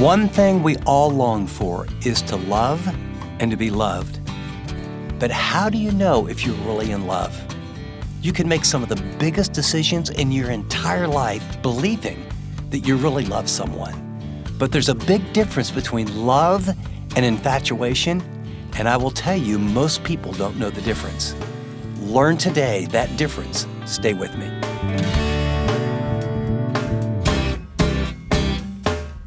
One thing we all long for is to love and to be loved. But how do you know if you're really in love? You can make some of the biggest decisions in your entire life believing that you really love someone. But there's a big difference between love and infatuation, and I will tell you, most people don't know the difference. Learn today that difference. Stay with me.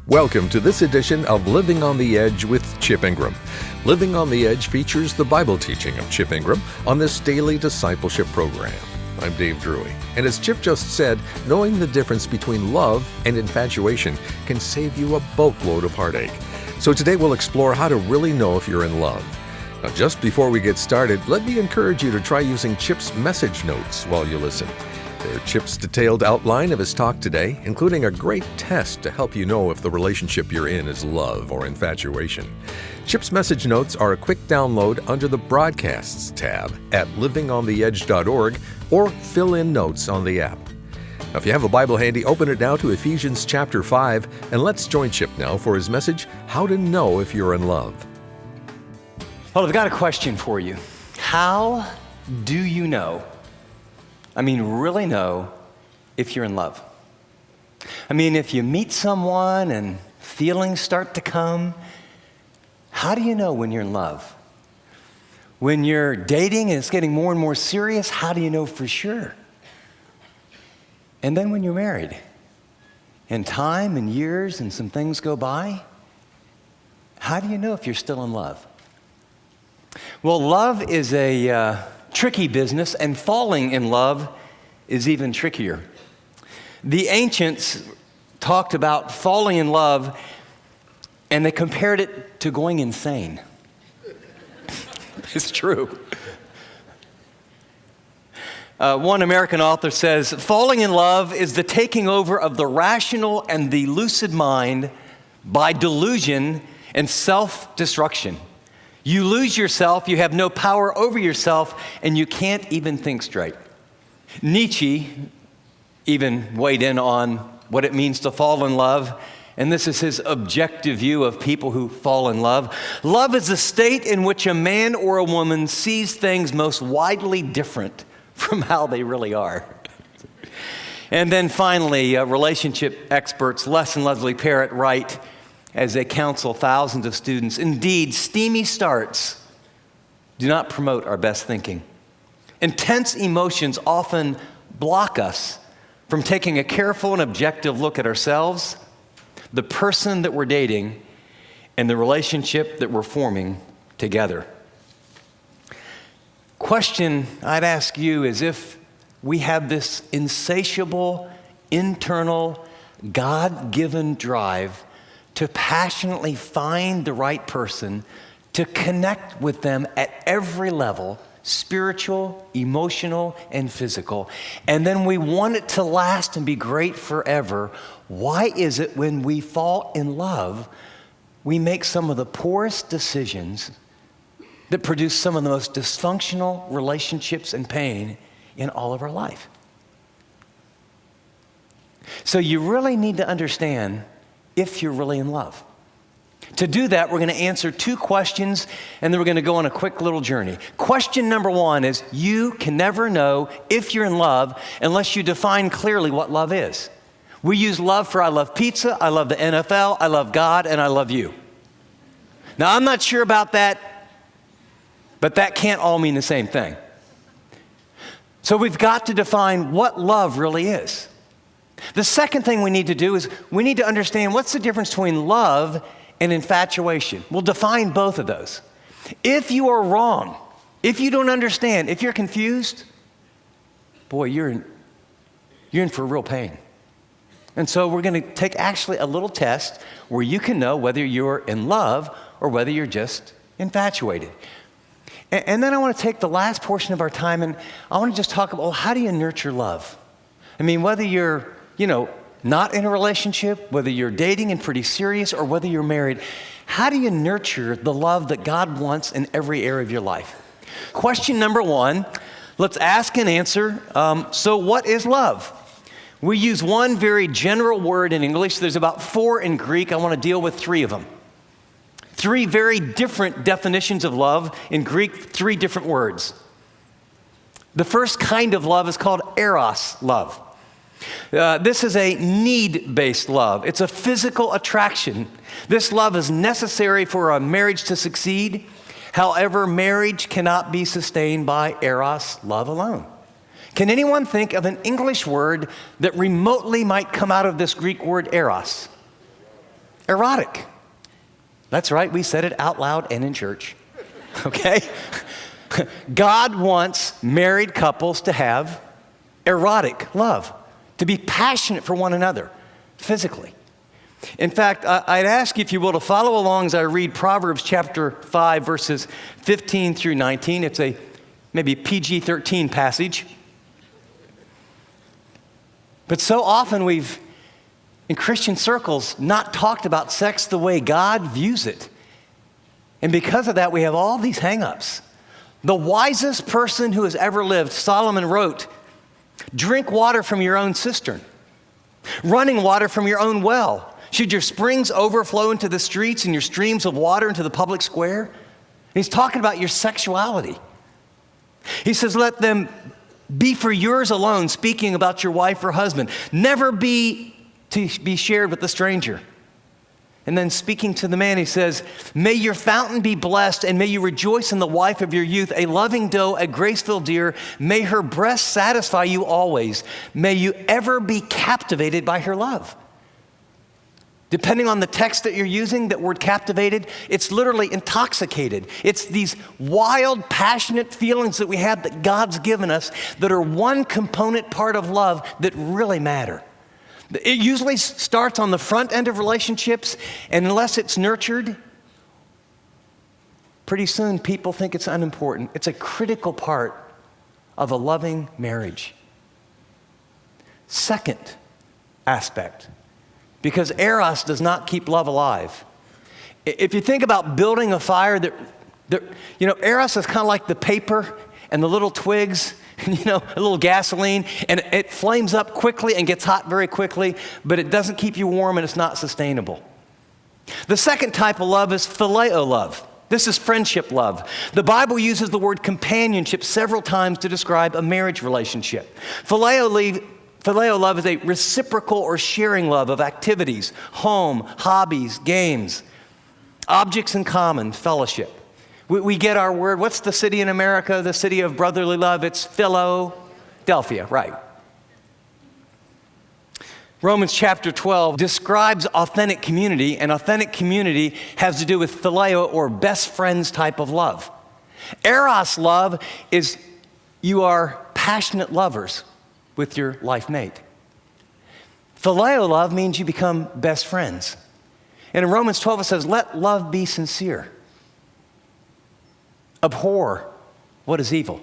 Welcome to this edition of Living on the Edge with Chip Ingram. Living on the Edge features the Bible teaching of Chip Ingram on this daily discipleship program. I'm Dave Drury, and as Chip just said, knowing the difference between love and infatuation can save you a boatload of heartache. So today we'll explore how to really know if you're in love. Now, just before we get started, let me encourage you to try using Chip's message notes while you listen. They're Chip's detailed outline of his talk today, including a great test to help you know if the relationship you're in is love or infatuation. Chip's message notes are a quick download under the Broadcasts tab at livingontheedge.org or fill in notes on the app. Now, if you have a Bible handy, open it now to Ephesians chapter 5, and let's join Chip now for his message, How to Know If You're in Love. Well, I've got a question for you. How do you know? Really know if you're in love. If you meet someone and feelings start to come, how do you know when you're in love? When you're dating and it's getting more and more serious, how do you know for sure? And then when you're married, and time and years and some things go by, how do you know if you're still in love? Well, love is a tricky business, and falling in love is even trickier. The ancients talked about falling in love, and they compared it to going insane. It's true. One American author says, falling in love is the taking over of the rational and the lucid mind by delusion and self-destruction. You lose yourself, you have no power over yourself, and you can't even think straight. Nietzsche even weighed in on what it means to fall in love, and this is his objective view of people who fall in love. Love is a state in which a man or a woman sees things most widely different from how they really are. And then finally, relationship experts Les and Leslie Parrott write, as they counsel thousands of students, indeed, steamy starts do not promote our best thinking. Intense emotions often block us from taking a careful and objective look at ourselves, the person that we're dating, and the relationship that we're forming together. Question I'd ask you is if we have this insatiable, internal, God-given drive to passionately find the right person, to connect with them at every level, spiritual, emotional, and physical, and then we want it to last and be great forever. Why is it when we fall in love, we make some of the poorest decisions that produce some of the most dysfunctional relationships and pain in all of our life? So you really need to understand if you're really in love. To do that, we're going to answer two questions, and then we're going to go on a quick little journey. Question number one is, you can never know if you're in love unless you define clearly what love is. We use love for I love pizza, I love the NFL, I love God, and I love you. Now, I'm not sure about that, but that can't all mean the same thing. So we've got to define what love really is. The second thing we need to do is we need to understand what's the difference between love and infatuation. We'll define both of those. If you are wrong, if you don't understand, if you're confused, boy, you're in for real pain. And so we're going to take actually a little test where you can know whether you're in love or whether you're just infatuated. And then I want to take the last portion of our time and I want to just talk about, well, how do you nurture love? Whether you're not in a relationship, whether you're dating and pretty serious, or whether you're married, how do you nurture the love that God wants in every area of your life? Question number one, let's ask and answer, so what is love? We use one very general word in English. There's about 4 in Greek. I want to deal with 3 of them. 3 very different definitions of love. In Greek, 3 different words. The first kind of love is called Eros love. This is a need-based love. It's a physical attraction. This love is necessary for a marriage to succeed. However, marriage cannot be sustained by Eros love alone. Can anyone think of an English word that remotely might come out of this Greek word Eros? Erotic. That's right, we said it out loud and in church. Okay? God wants married couples to have erotic love, to be passionate for one another physically. In fact, I'd ask you, if you will, to follow along as I read Proverbs chapter 5, verses 15 through 19. It's a maybe PG-13 passage. But so often we've, in Christian circles, not talked about sex the way God views it. And because of that, we have all these hang-ups. The wisest person who has ever lived, Solomon, wrote, "Drink water from your own cistern, running water from your own well. Should your springs overflow into the streets and your streams of water into the public square?" And he's talking about your sexuality. He says, "Let them be for yours alone," speaking about your wife or husband. "Never be to be shared with a stranger." And then speaking to the man, he says, "May your fountain be blessed, and may you rejoice in the wife of your youth, a loving doe, a graceful deer. May her breast satisfy you always. May you ever be captivated by her love." Depending on the text that you're using, that word captivated, it's literally intoxicated. It's these wild, passionate feelings that we have that God's given us that are one component part of love that really matter. It usually starts on the front end of relationships, and unless it's nurtured, pretty soon people think it's unimportant. It's a critical part of a loving marriage. Second aspect, because Eros does not keep love alive. If you think about building a fire, Eros is kind of like the paper and the little twigs, a little gasoline, and it flames up quickly and gets hot very quickly, but it doesn't keep you warm and it's not sustainable. The second type of love is phileo love. This is friendship love. The Bible uses the word companionship several times to describe a marriage relationship. Phileo love is a reciprocal or sharing love of activities, home, hobbies, games, objects in common, fellowship. We get our word. What's the city in America, the city of brotherly love? It's Philadelphia, right. Romans chapter 12 describes authentic community, and authentic community has to do with phileo, or best friends type of love. Eros love is you are passionate lovers with your life mate. Phileo love means you become best friends. And in Romans 12 it says, "Let love be sincere. Abhor what is evil.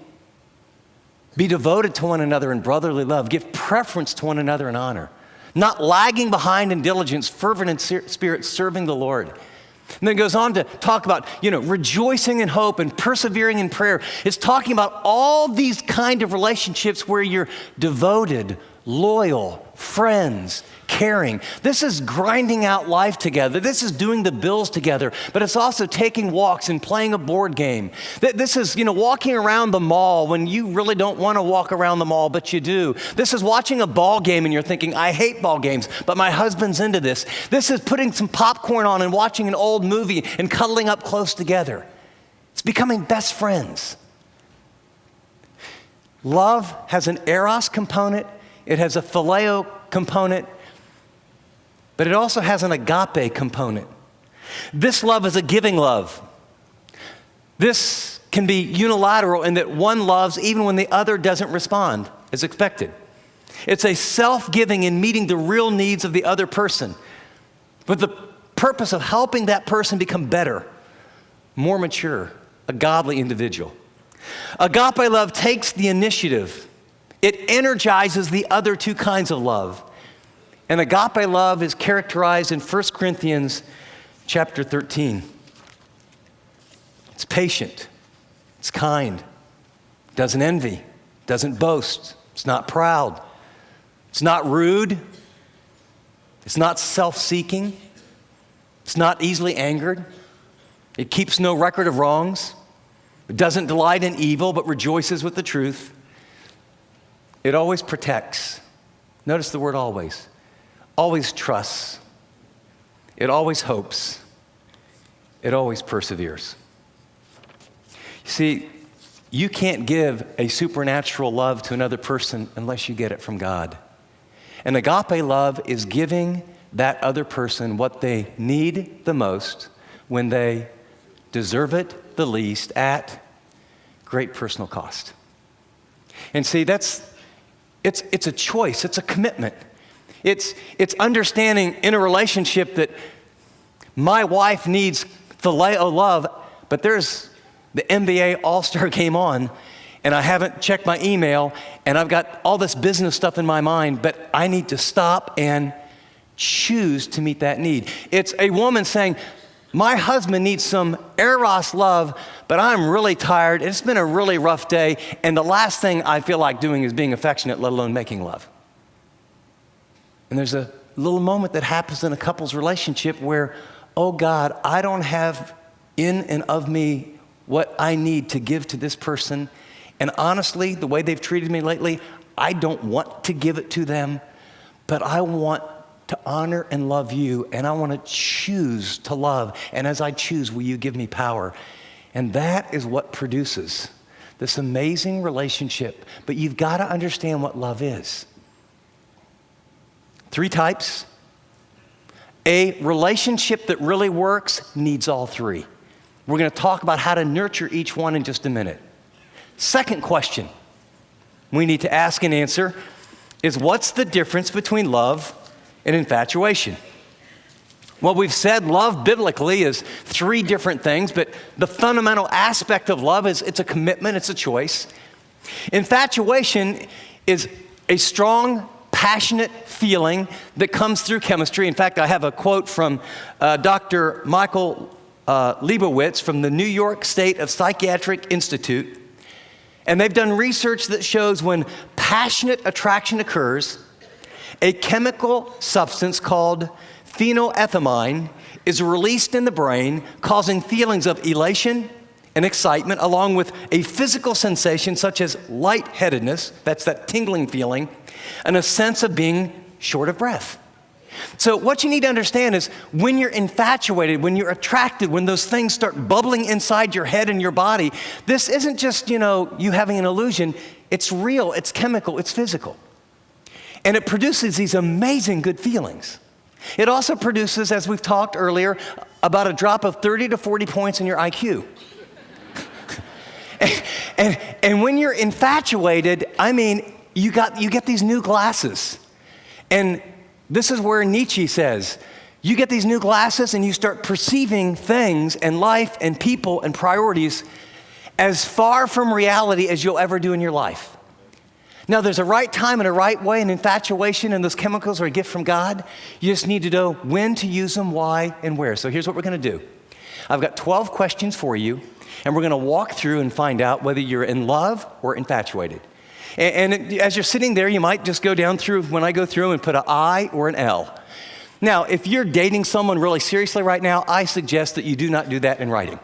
Be devoted to one another in brotherly love. Give preference to one another in honor. Not lagging behind in diligence, fervent in spirit, serving the Lord." And then it goes on to talk about, rejoicing in hope and persevering in prayer. It's talking about all these kind of relationships where you're devoted, loyal, friends, caring. This is grinding out life together. This is doing the bills together, but it's also taking walks and playing a board game. This is, walking around the mall when you really don't want to walk around the mall, but you do. This is watching a ball game and you're thinking, "I hate ball games, but my husband's into this." This is putting some popcorn on and watching an old movie and cuddling up close together. It's becoming best friends. Love has an Eros component. It has a phileo component, but it also has an agape component. This love is a giving love. This can be unilateral in that one loves even when the other doesn't respond as expected. It's a self-giving in meeting the real needs of the other person, with the purpose of helping that person become better, more mature, a godly individual. Agape love takes the initiative. It energizes the other two kinds of love. And agape love is characterized in 1 Corinthians chapter 13. It's patient, it's kind, doesn't envy, doesn't boast, it's not proud, It's not rude. It's not self-seeking. It's not easily angered. It keeps no record of wrongs. It doesn't delight in evil, but rejoices with the truth. It always protects. Notice the word always. Always trusts. It always hopes. It always perseveres. See, you can't give a supernatural love to another person unless you get it from God. And agape love is giving that other person what they need the most when they deserve it the least at great personal cost. And see, it's a choice, it's a commitment. It's understanding in a relationship that my wife needs phileo love, but there's the NBA All-Star game on, and I haven't checked my email, and I've got all this business stuff in my mind, but I need to stop and choose to meet that need. It's a woman saying, my husband needs some Eros love, but I'm really tired. It's been a really rough day, and the last thing I feel like doing is being affectionate, let alone making love. And there's a little moment that happens in a couple's relationship where, oh God, I don't have in and of me what I need to give to this person. And honestly, the way they've treated me lately, I don't want to give it to them, but I want to honor and love you, and I want to choose to love. And as I choose, will you give me power? And that is what produces this amazing relationship. But you've got to understand what love is. 3 types. A relationship that really works needs all 3. We're going to talk about how to nurture each one in just a minute. Second question we need to ask and answer is, what's the difference between love and infatuation? Well, we've said love biblically is 3 different things, but the fundamental aspect of love is it's a commitment, it's a choice. Infatuation is a strong, passionate feeling that comes through chemistry. In fact, I have a quote from Dr. Michael Leibowitz from the New York State of Psychiatric Institute. And they've done research that shows when passionate attraction occurs, a chemical substance called phenylethylamine is released in the brain, causing feelings of elation and excitement, along with a physical sensation such as lightheadedness, that's that tingling feeling, and a sense of being short of breath. So what you need to understand is when you're infatuated, when you're attracted, when those things start bubbling inside your head and your body, this isn't just, you having an illusion. It's real, it's chemical, it's physical. And it produces these amazing good feelings. It also produces, as we've talked earlier, about a drop of 30 to 40 points in your IQ. and when you're infatuated, you get these new glasses. And this is where Nietzsche says, you get these new glasses and you start perceiving things and life and people and priorities as far from reality as you'll ever do in your life. Now, there's a right time and a right way, and infatuation and those chemicals are a gift from God. You just need to know when to use them, why, and where. So here's what we're going to do. I've got 12 questions for you, and we're going to walk through and find out whether you're in love or infatuated. And as you're sitting there, you might just go down through, when I go through, and put an I or an L. Now, if you're dating someone really seriously right now, I suggest that you do not do that in writing.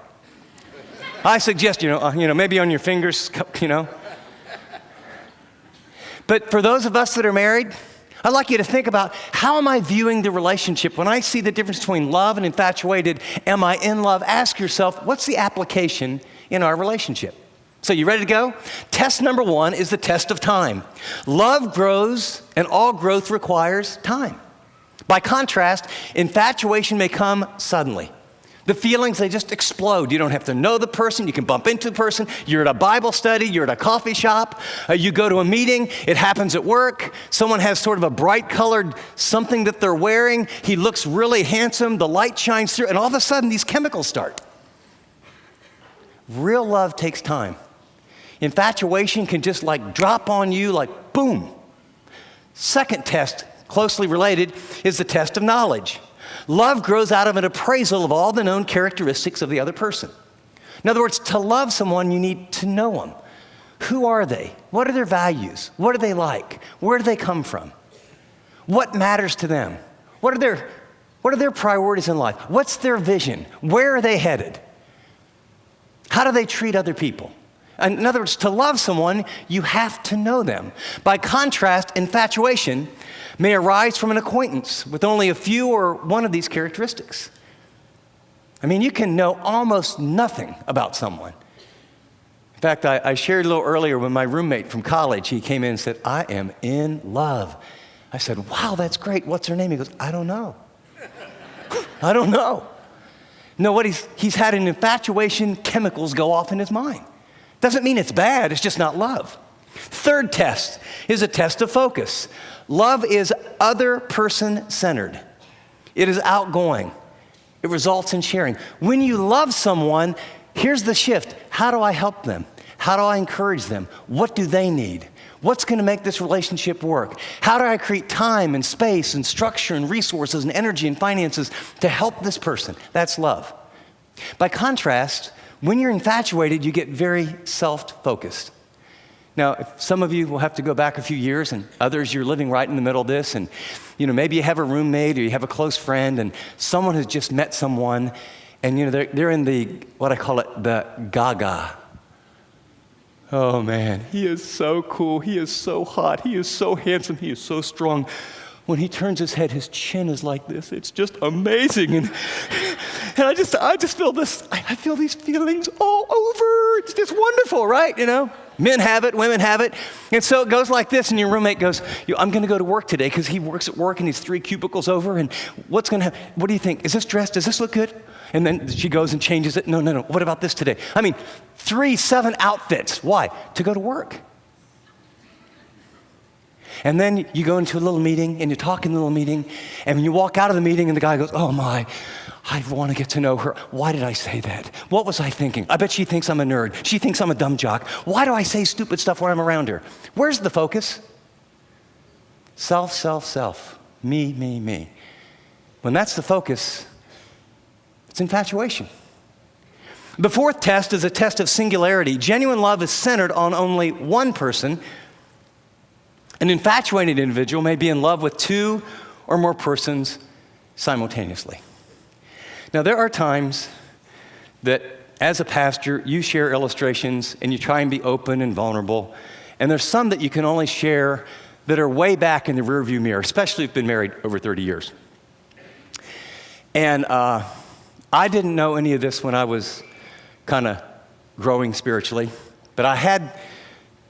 I suggest, maybe on your fingers, But for those of us that are married, I'd like you to think about, how am I viewing the relationship? When I see the difference between love and infatuated, am I in love? Ask yourself, what's the application in our relationship? So you ready to go? Test number 1 is the test of time. Love grows, and all growth requires time. By contrast, infatuation may come suddenly. The feelings, they just explode. You don't have to know the person. You can bump into the person. You're at a Bible study. You're at a coffee shop. You go to a meeting. It happens at work. Someone has sort of a bright colored something that they're wearing. He looks really handsome. The light shines through. And all of a sudden, these chemicals start. Real love takes time. Infatuation can just drop on you like boom. Second test, closely related, is the test of knowledge. Love grows out of an appraisal of all the known characteristics of the other person. In other words, to love someone, you need to know them. Who are they? What are their values? What are they like? Where do they come from? What matters to them? What are their priorities in life? What's their vision? Where are they headed? How do they treat other people? In other words, to love someone, you have to know them. By contrast, infatuation may arise from an acquaintance with only a few or one of these characteristics. I mean, you can know almost nothing about someone. In fact, I shared a little earlier when my roommate from college, he came in and said, I am in love. I said, wow, that's great. What's her name? He goes, I don't know. I don't know. No, what he's had an infatuation, chemicals go off in his mind. Doesn't mean it's bad, it's just not love. Third test is a test of focus. Love is other person centered. It is outgoing. It results in sharing. When you love someone, here's the shift. How do I help them? How do I encourage them? What do they need? What's going to make this relationship work? How do I create time and space and structure and resources and energy and finances to help this person? That's love. By contrast, when you're infatuated, you get very self-focused. Now, if some of you will have to go back a few years, and others, you're living right in the middle of this, and maybe you have a roommate or you have a close friend, and someone has just met someone, and they're in the, what I call it, the gaga. Oh man, he is so cool, he is so hot, he is so handsome, he is so strong. When he turns his head, his chin is like this. It's just amazing. And I just feel this, I feel these feelings all over. It's just wonderful, right? Men have it, women have it. And so it goes like this, and your roommate goes, I'm going to go to work today because he works at work and he's 3 cubicles over. And what's going to happen? What do you think? Is this dress? Does this look good? And then she goes and changes it. No. What about this today? 7 outfits. Why? To go to work. And then you go into a little meeting and you talk in a little meeting, and when you walk out of the meeting and the guy goes, oh my, I want to get to know her. Why did I say that? What was I thinking? I bet she thinks I'm a nerd. She thinks I'm a dumb jock. Why do I say stupid stuff when I'm around her? Where's the focus? Self, self, self. Me, me, me. When that's the focus, it's infatuation. The fourth test is a test of singularity. Genuine love is centered on only one person. An infatuated individual may be in love with 2 or more persons simultaneously. Now, there are times that as a pastor, you share illustrations and you try and be open and vulnerable. And there's some that you can only share that are way back in the rearview mirror, especially if you've been married over 30 years. And I didn't know any of this when I was kind of growing spiritually, but I had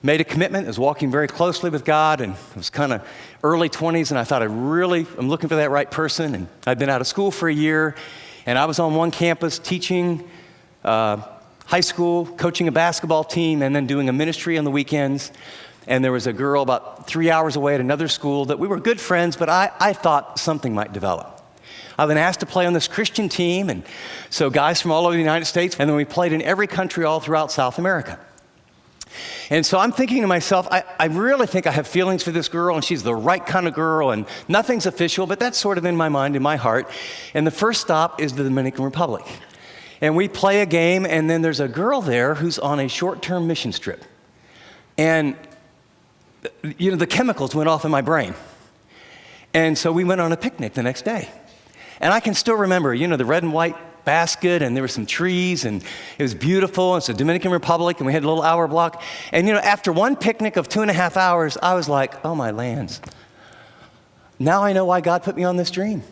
made a commitment. I was walking very closely with God, and it was kind of early 20s, and I thought I'm looking for that right person. And I'd been out of school for a year, and I was on one campus teaching high school, coaching a basketball team, and then doing a ministry on the weekends. And there was a girl about 3 hours away at another school that we were good friends, but I thought something might develop. I've been asked to play on this Christian team, and so guys from all over the United States, and then we played in every country all throughout South America. And so I'm thinking to myself, I really think I have feelings for this girl, and she's the right kind of girl, and nothing's official, but that's sort of in my mind, in my heart. And the first stop is the Dominican Republic. And we play a game, and then there's a girl there who's on a short-term mission trip. And, the chemicals went off in my brain. And so we went on a picnic the next day. And I can still remember, the red and white basket, and there were some trees, and it was beautiful. It's the Dominican Republic, and we had a little hour block. And after one picnic of 2.5 hours, I was like, oh my lands. Now I know why God put me on this team.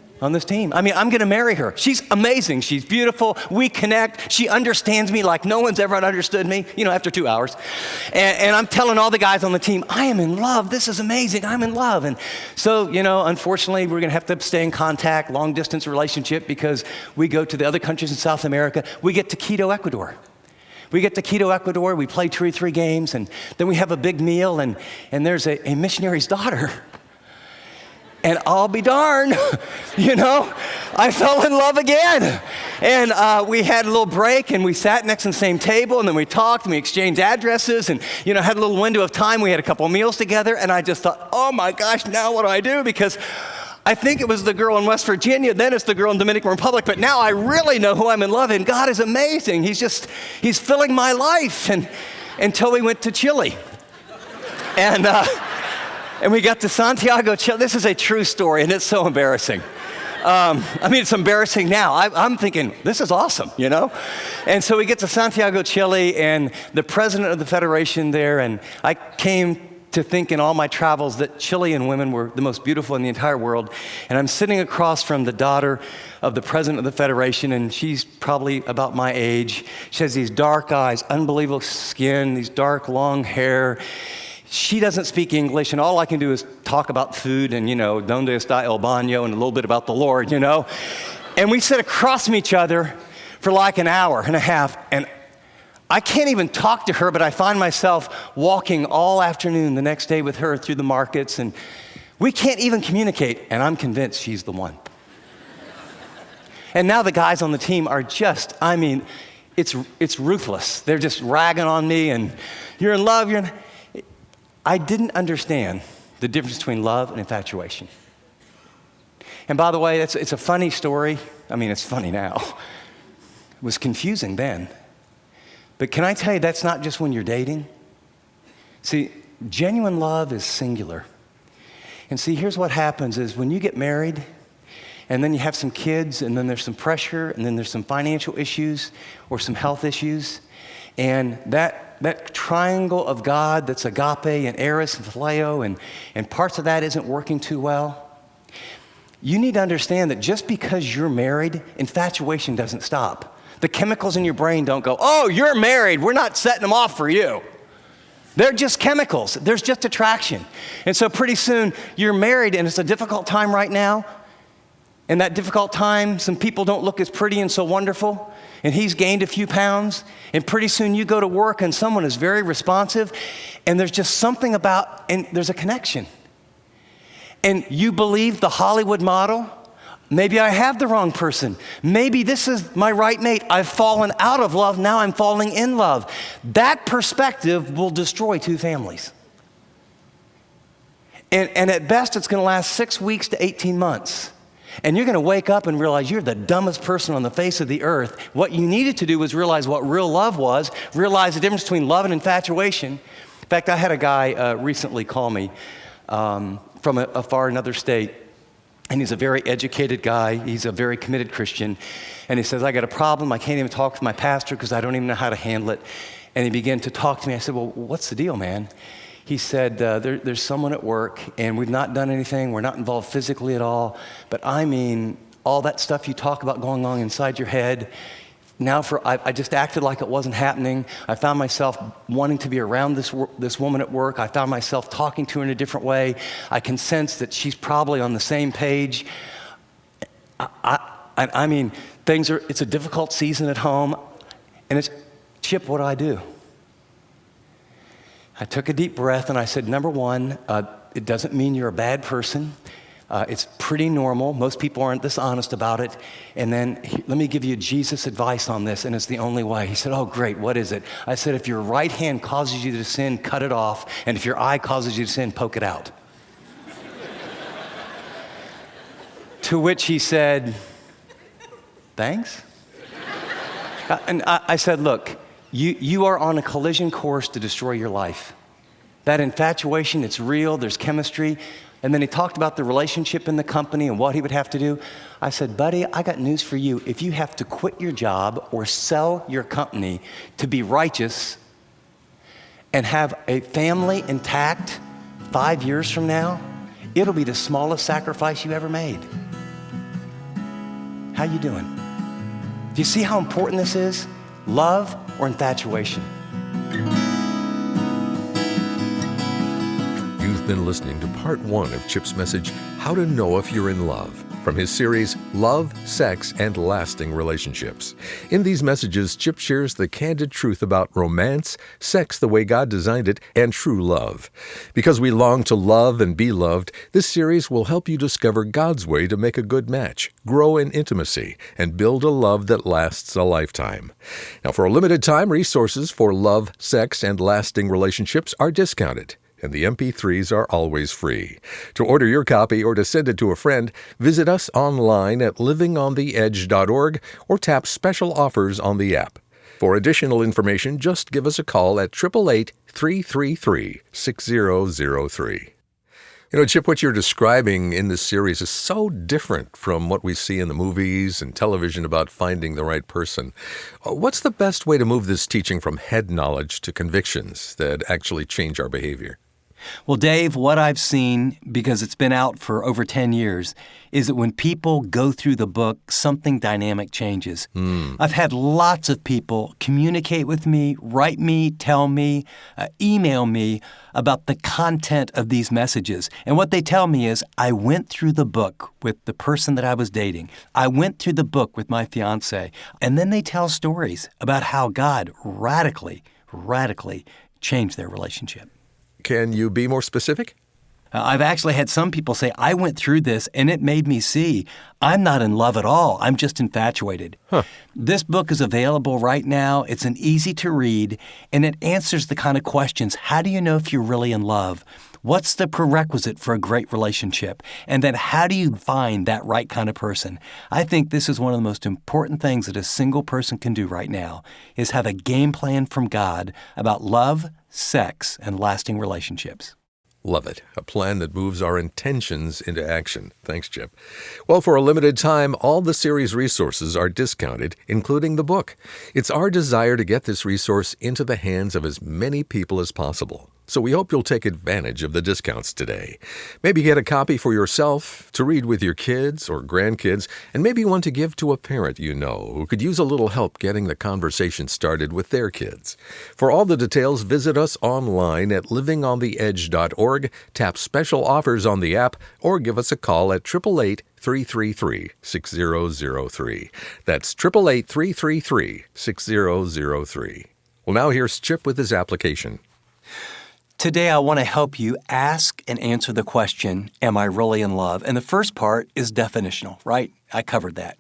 I'm going to marry her. She's amazing. She's beautiful. We connect. She understands me like no one's ever understood me, after 2 hours. And I'm telling all the guys on the team, I am in love. This is amazing. I'm in love. And so, unfortunately, we're going to have to stay in contact, long distance relationship, because we go to the other countries in South America. We get to Quito, Ecuador. We play 2 or 3 games, and then we have a big meal, and there's a missionary's daughter. And I'll be darned, I fell in love again. And we had a little break, and we sat next to the same table, and then we talked, and we exchanged addresses, and, had a little window of time. We had a couple of meals together, and I just thought, oh my gosh, now what do I do? Because I think it was the girl in West Virginia, then it's the girl in the Dominican Republic, but now I really know who I'm in love, and God is amazing. He's filling my life, and until we went to Chile. And And we got to Santiago, Chile. This is a true story, and it's so embarrassing. It's embarrassing now. I'm thinking, this is awesome, you know? And so we get to Santiago, Chile, and the president of the federation there, and I came to think in all my travels that Chilean women were the most beautiful in the entire world. And I'm sitting across from the daughter of the president of the federation, and she's probably about my age. She has these dark eyes, unbelievable skin, these dark, long hair. She doesn't speak English, and all I can do is talk about food and, donde está el baño, and a little bit about the Lord, And we sit across from each other for like an hour and a half, and I can't even talk to her, but I find myself walking all afternoon the next day with her through the markets, and we can't even communicate, and I'm convinced she's the one. And now the guys on the team are just, it's ruthless. They're just ragging on me, and you're in love, I didn't understand the difference between love and infatuation. And by the way, it's a funny story. It's funny now. It was confusing then. But can I tell you, that's not just when you're dating. See, genuine love is singular. And see, here's what happens is when you get married, and then you have some kids, and then there's some pressure, and then there's some financial issues or some health issues, and that triangle of God that's agape and Eros and phileo, and parts of that isn't working too well. You need to understand that just because you're married, infatuation doesn't stop. The chemicals in your brain don't go, oh, you're married, we're not setting them off for you. They're just chemicals. There's just attraction. And so pretty soon you're married, and it's a difficult time right now. And that difficult time, some people don't look as pretty and so wonderful, and he's gained a few pounds, and pretty soon you go to work and someone is very responsive, and there's just something about, and there's a connection. And you believe the Hollywood model. Maybe I have the wrong person. Maybe this is my right mate. I've fallen out of love, now I'm falling in love. That perspective will destroy two families. And at best, it's going to last 6 weeks to 18 months. And you're going to wake up and realize you're the dumbest person on the face of the earth. What you needed to do was realize what real love was, realize the difference between love and infatuation. In fact, I had a guy recently call me from a far another state, and he's a very educated guy. He's a very committed Christian. And he says, I got a problem. I can't even talk to my pastor because I don't even know how to handle it. And he began to talk to me. I said, well, what's the deal, man? He said, there's someone at work, and we've not done anything. We're not involved physically at all. But all that stuff you talk about going on inside your head, now I just acted like it wasn't happening. I found myself wanting to be around this woman at work. I found myself talking to her in a different way. I can sense that she's probably on the same page. It's a difficult season at home. And it's, Chip, what do I do? I took a deep breath and I said, number one, it doesn't mean you're a bad person. It's pretty normal. Most people aren't this honest about it. And then let me give you Jesus advice on this, and it's the only way. He said, oh, great, what is it? I said, if your right hand causes you to sin, cut it off. And if your eye causes you to sin, poke it out. To which he said, thanks. And I said, look, you are on a collision course to destroy your life. That infatuation, it's real, there's chemistry. And then he talked about the relationship in the company and what he would have to do. I said, buddy, I got news for you. If you have to quit your job or sell your company to be righteous and have a family intact 5 years from now, it'll be the smallest sacrifice you ever made. How you doing? Do you see how important this is? Love or infatuation? You've been listening to part 1 of Chip's message, How to Know If You're in Love, from his series, Love, Sex, and Lasting Relationships. In these messages, Chip shares the candid truth about romance, sex the way God designed it, and true love. Because we long to love and be loved, this series will help you discover God's way to make a good match, grow in intimacy, and build a love that lasts a lifetime. Now, for a limited time, resources for love, sex, and lasting relationships are discounted, and the MP3s are always free. To order your copy or to send it to a friend, visit us online at livingontheedge.org or tap special offers on the app. For additional information, just give us a call at 888-333-6003. Chip, what you're describing in this series is so different from what we see in the movies and television about finding the right person. What's the best way to move this teaching from head knowledge to convictions that actually change our behavior? Well, Dave, what I've seen, because it's been out for over 10 years, is that when people go through the book, something dynamic changes. I've had lots of people communicate with me, write me, tell me, email me about the content of these messages. And what they tell me is, I went through the book with the person that I was dating. I went through the book with my fiance. And then they tell stories about how God radically changed their relationship. Can you be more specific? I've actually had some people say, I went through this and it made me see I'm not in love at all. I'm just infatuated. This book is available right now. It's an easy to read, and it answers the kind of questions. How do you know if you're really in love? What's the prerequisite for a great relationship? And then how do you find that right kind of person? I think this is one of the most important things that a single person can do right now, is have a game plan from God about love, sex, and lasting relationships. Love it. A plan that moves our intentions into action. Thanks, Chip. Well, for a limited time, all the series resources are discounted, including the book. It's our desire to get this resource into the hands of as many people as possible. So we hope you'll take advantage of the discounts today. Maybe get a copy for yourself to read with your kids or grandkids, and maybe one to give to a parent you know who could use a little help getting the conversation started with their kids. For all the details, visit us online at livingontheedge.org, tap special offers on the app, or give us a call at 888-333-6003. That's 888-333-6003. Well, now here's Chip with his application. Today, I want to help you ask and answer the question, am I really in love? And the first part is definitional, right? I covered that.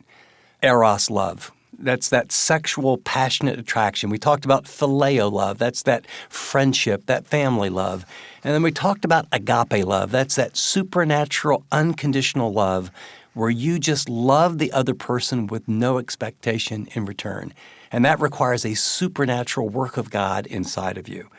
Eros love. That's that sexual, passionate attraction. We talked about phileo love. That's that friendship, that family love. And then we talked about agape love. That's that supernatural, unconditional love where you just love the other person with no expectation in return. And that requires a supernatural work of God inside of you.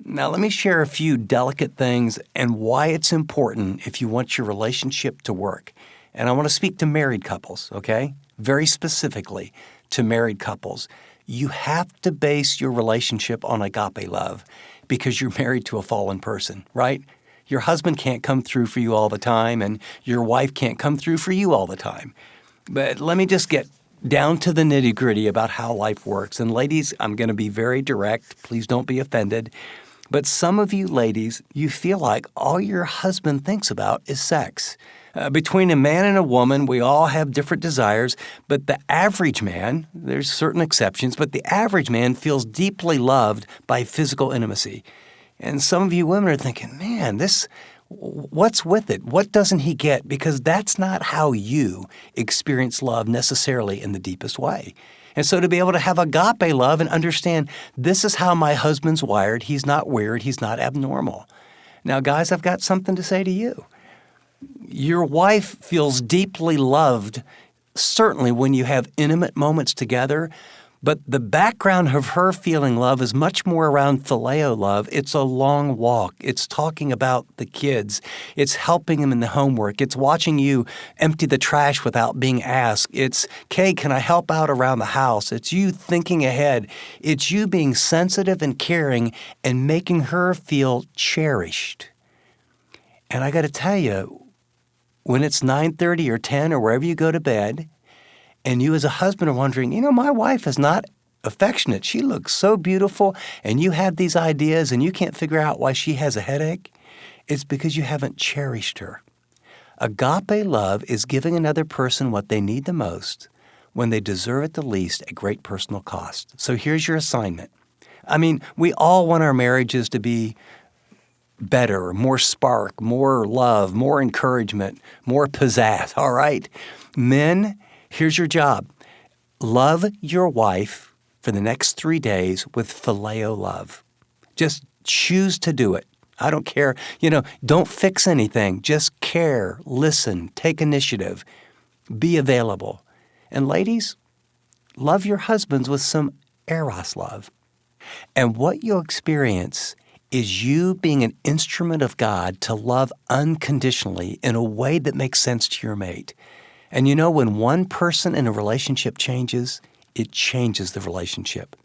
Now, let me share a few delicate things and why it's important if you want your relationship to work. And I want to speak to married couples, okay? Very specifically to married couples. You have to base your relationship on agape love because you're married to a fallen person, right? Your husband can't come through for you all the time, and your wife can't come through for you all the time. But let me just get down to the nitty-gritty about how life works. And ladies, I'm going to be very direct. Please don't be offended. But some of you ladies, you feel like all your husband thinks about is sex. Between a man and a woman, we all have different desires, but the average man, there's certain exceptions, but the average man feels deeply loved by physical intimacy. And some of you women are thinking, man, what's with it? What doesn't he get? Because that's not how you experience love necessarily in the deepest way. And so to be able to have agape love and understand this is how my husband's wired, he's not weird, he's not abnormal. Now, guys, I've got something to say to you. Your wife feels deeply loved, certainly when you have intimate moments together, but the background of her feeling love is much more around phileo love. It's a long walk. It's talking about the kids. It's helping them in the homework. It's watching you empty the trash without being asked. It's, Kay, can I help out around the house? It's you thinking ahead. It's you being sensitive and caring and making her feel cherished. And I got to tell you, when it's 9:30 or 10 or wherever you go to bed, and you as a husband are wondering, my wife is not affectionate. She looks so beautiful, and you have these ideas, and you can't figure out why she has a headache. It's because you haven't cherished her. Agape love is giving another person what they need the most when they deserve it the least at great personal cost. So here's your assignment. We all want our marriages to be better, more spark, more love, more encouragement, more pizzazz, all right? Men, here's your job. Love your wife for the next 3 days with phileo love. Just choose to do it. I don't care. Don't fix anything. Just care, listen, take initiative, be available. And ladies, love your husbands with some Eros love. And what you'll experience is you being an instrument of God to love unconditionally in a way that makes sense to your mate. And you know, when one person in a relationship changes, it changes the relationship.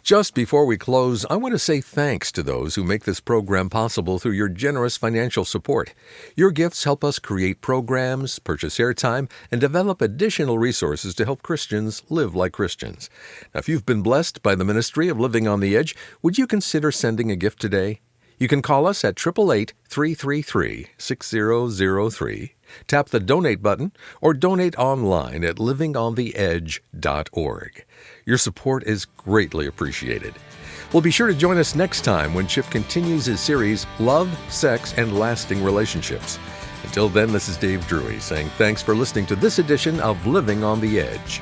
Just before we close, I want to say thanks to those who make this program possible through your generous financial support. Your gifts help us create programs, purchase airtime, and develop additional resources to help Christians live like Christians. Now, if you've been blessed by the ministry of Living on the Edge, would you consider sending a gift today? You can call us at 888-333-6003, tap the donate button, or donate online at livingontheedge.org. Your support is greatly appreciated. Well, be sure to join us next time when Chip continues his series, Love, Sex, and Lasting Relationships. Until then, this is Dave Drury saying thanks for listening to this edition of Living on the Edge.